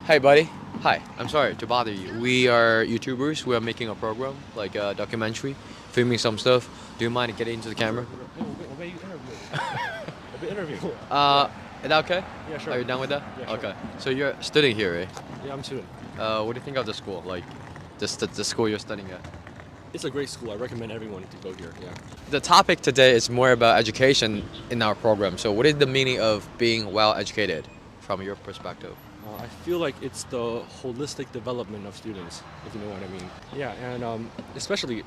Hey, buddy. Hi. I'm sorry to bother you. We are YouTubers. We are making a program, like a documentary, filming some stuff. Do you mind getting into the camera? Is that okay? Yeah, sure. Are you done with that? Yeah, sure. Okay. So you're studying here, right? Yeah, I'm student. What do you think of the school? Like, the school you're studying at? It's a great school. I recommend everyone to go here. Yeah. The topic today is more about education in our program. So what is the meaning of being well educated from your perspective? I feel like it's the holistic development of students, if you know what I mean. Yeah, and especially,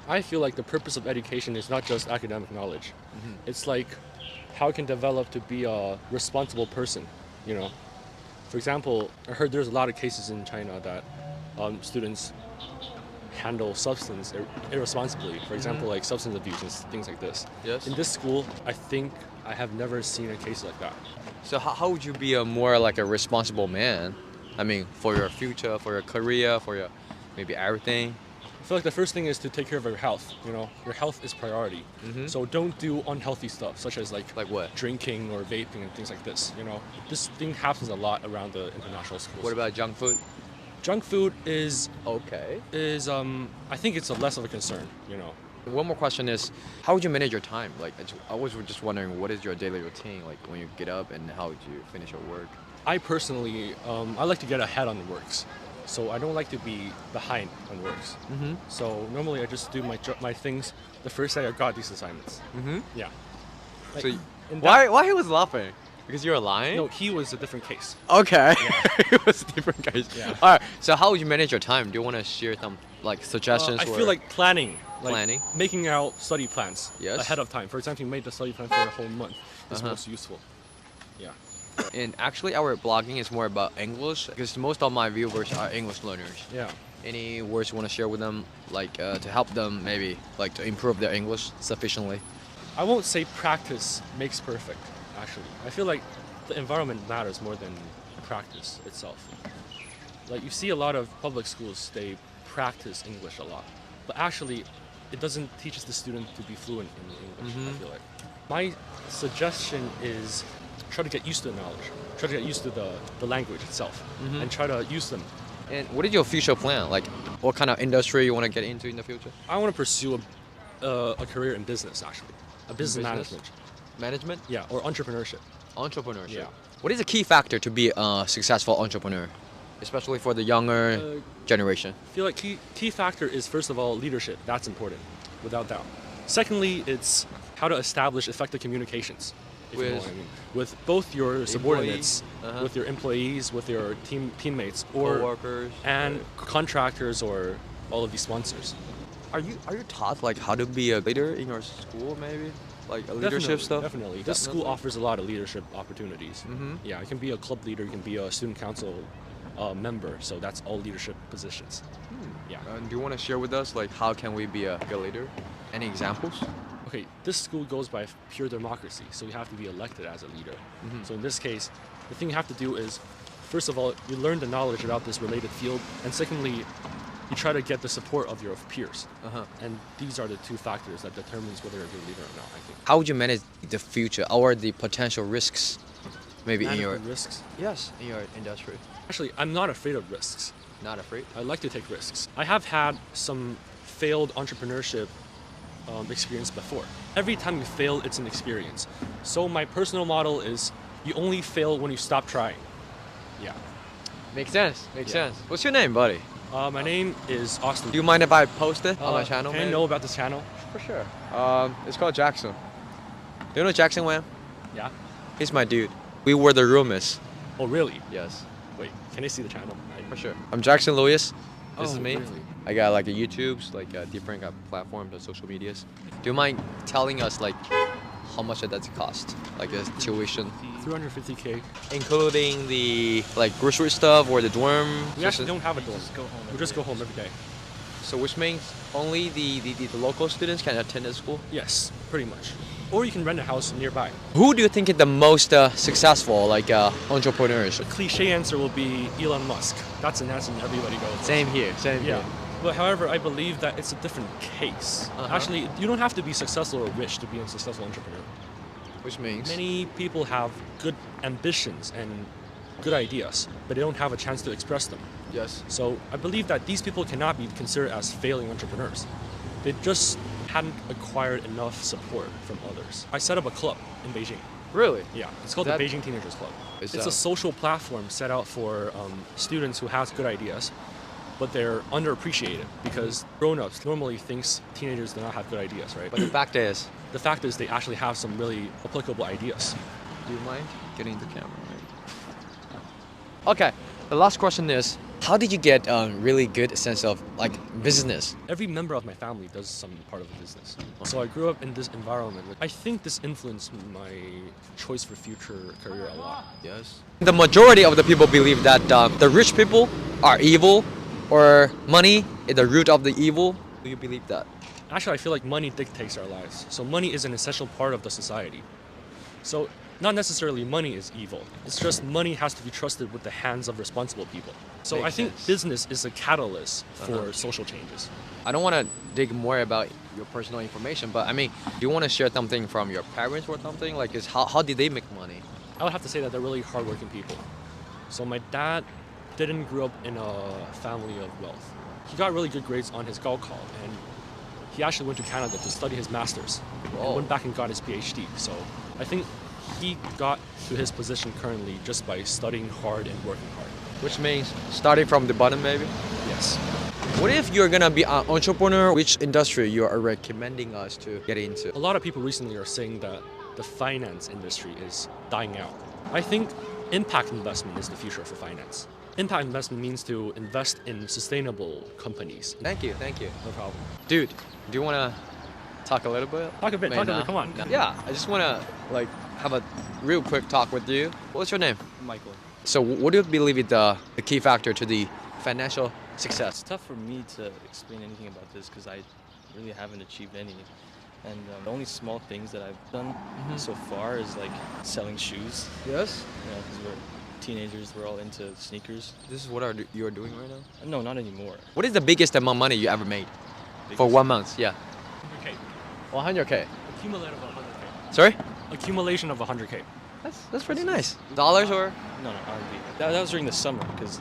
I feel like the purpose of education is not just academic knowledge. It's like how you can develop to be a responsible person, you know. For example, I heard there's a lot of cases in China that students handle substance irresponsibly. For example, like substance abuse and things like this. Yes. In this school, I think I have never seen a case like that. So how would you be a more like a responsible man? I mean, for your future, for your career, for your maybe everything. I feel like the first thing is to take care of your health. You know, your health is priority. So don't do unhealthy stuff, such as like what? drinking or vaping and things like this. You know, this thing happens a lot around the international schools. What about junk food? Junk food is Okay. I think it's a less of a concern. You know, One more question is, how would you manage your time? Like, I was just wondering, what is your daily routine? Like when you get up and how would you finish your work? I personally I like to get ahead on the works, so I don't like to be behind on works. So normally I just do my things the first day I got these assignments. Yeah. Like, So in that- why he was laughing? Because you're lying? No, he was a different case. Okay. It was a different case. Yeah. All right. So how would you manage your time? Do you want to share some like suggestions? I or- feel like planning. Planning? Making out study plans Yes. ahead of time. For example, you made the study plan for a whole month. Is Uh-huh. most useful. Yeah. And actually, our blogging is more about English because most of my viewers are English learners. Yeah. Any words you want to share with them, like to help them maybe like to improve their English sufficiently? I won't say practice makes perfect, actually. I feel like the environment matters more than practice itself. Like you see a lot of public schools, they practice English a lot. But actually, it doesn't teach the student to be fluent in English, I feel like. My suggestion is try to get used to the knowledge. Try to get used to the language itself and try to use them. And what is your future plan? Like, what kind of industry you want to get into in the future? I want to pursue a career in business, actually. A business management. Management? Yeah, or entrepreneurship. Entrepreneurship. Yeah. What is the key factor to be a successful entrepreneur, especially for the younger generation? I feel like key factor is, first of all, leadership. That's important, without doubt. Secondly, it's how to establish effective communications, if you know With what I mean. With both your subordinates, employees, with your employees, with your teammates, or Co-workers, and contractors, or all of these sponsors. Are you taught like how to be a leader in your school maybe? Like a leadership stuff? Definitely. This school offers a lot of leadership opportunities. Yeah, you can be a club leader, you can be a student council member, so that's all leadership positions. Yeah. Do you want to share with us like how can we be a good leader? Any examples? Okay, this school goes by pure democracy, so you have to be elected as a leader. So in this case, the thing you have to do is, first of all, you learn the knowledge about this related field, and secondly, you try to get the support of your peers. And these are the two factors that determines whether you're a good leader or not, I think. How would you manage the future or the potential risks maybe in your Management risks. Yes, in your industry? Actually, I'm not afraid of risks. Not afraid? I like to take risks. I have had some failed entrepreneurship experience before. Every time you fail, it's an experience. So my personal model is you only fail when you stop trying. Yeah. Makes sense. Makes Yeah. sense. What's your name, buddy? My name is Austin. Do you mind if I post it on my channel? Can I know about this channel? For sure. It's called Jackson. Do you know Jackson Wham? Yeah. He's my dude. We were the roommates. Oh, really? Yes. Wait, can I see the channel? For sure. I'm Jackson Lewis. This is Oh, me. really? I got like a YouTube's, like different platforms and social medias. Do you mind telling us like how much does it cost? Like a tuition, 350K. including the like grocery stuff or the dorm? We actually don't have a dorm. We just go home every day. So which means only the local students can attend the school? Yes, pretty much. Or you can rent a house nearby. Who do you think is the most successful like entrepreneurs? The cliche answer will be Elon Musk. That's an answer everybody goes. Same here. Same Yeah. here. But however, I believe that it's a different case. Actually, you don't have to be successful or rich to be a successful entrepreneur. Which means Many people have good ambitions and good ideas, but they don't have a chance to express them. Yes. So I believe that these people cannot be considered as failing entrepreneurs. They just hadn't acquired enough support from others. I set up a club in Beijing. Really? Yeah, it's called the Beijing Teenagers Club. It's It's a social platform set out for students who has good ideas, but they're underappreciated because grown-ups normally thinks teenagers do not have good ideas, right? But the fact is, They actually have some really applicable ideas. do you mind getting the camera? Okay, the last question is, how did you get a really good sense of like business? Every member of my family does some part of the business. So I grew up in this environment. I think this influenced my choice for future career a lot. Yes. The majority of the people believe that the rich people are evil, or money is the root of the evil. Do you believe that? Actually, I feel like money dictates our lives. So money is an essential part of the society. So not necessarily money is evil. It's just money has to be trusted with the hands of responsible people. So Makes I think sense. business is a catalyst for social changes. I don't want to dig more about your personal information, but I mean, do you want to share something from your parents or something? Like, how did they make money? I would have to say that they're really hardworking people. So my dad didn't grow up in a family of wealth. He got really good grades on his Gaokao, and he actually went to Canada to study his master's Whoa. and went back and got his PhD. So I think he got to his position currently just by studying hard and working hard. Which means starting from the bottom, maybe? Yes. What if you're gonna be an entrepreneur? Which industry you are recommending us to get into? A lot of people recently are saying that the finance industry is dying out. I think impact investment is the future for finance. Impact investment means to invest in sustainable companies. Thank you. No problem. Dude, do you wanna talk a little bit? Talk a bit, come on. Yeah, I just wanna like have a real quick talk with you. What's your name? Michael. So what do you believe is the key factor to the financial success? It's tough for me to explain anything about this because I really haven't achieved any. And the only small things that I've done so far is like selling shoes. Yes. You know, because we're teenagers, we're all into sneakers. This is what you're doing right now? No, not anymore. What is the biggest amount of money you ever made? For Biggest- 1 month, yeah. 100K. 100K. Accumulate of 100K. Sorry? Accumulation of 100K. That's pretty nice. Dollars or? No, RMB. That was during the summer because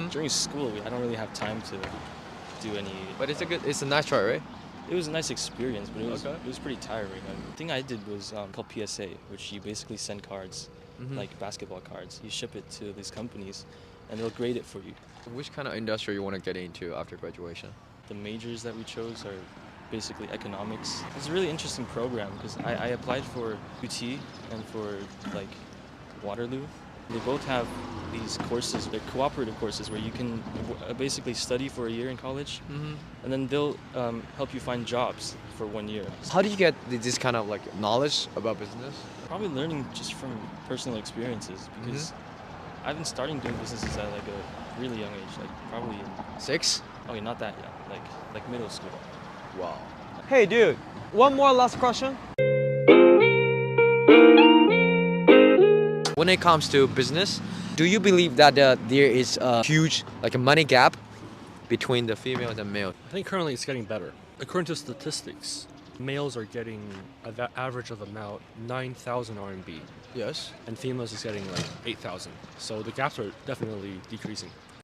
during school I don't really have time to do any. But it's a nice try, right? It was a nice experience, but Okay. it was pretty tiring. The thing I did was called PSA, which you basically send cards, like basketball cards. You ship it to these companies, and they'll grade it for you. Which kind of industry you want to get into after graduation? The majors that we chose are basically economics. It's a really interesting program because I applied for UT and for like Waterloo. They both have these courses, they're cooperative courses where you can basically study for a year in college, and then they'll help you find jobs for 1 year. How did you get this kind of like knowledge about business? Probably learning just from personal experiences because I've been starting doing businesses at like a really young age, like probably in, 6? okay, not that young, like middle school. Wow. Hey dude, one more last question. When it comes to business, do you believe that there is a huge like a money gap between the female and the male? I think currently it's getting better. According to statistics, males are getting an average of about 9,000 RMB, Yes. and females is getting like 8,000. So the gaps are definitely decreasing.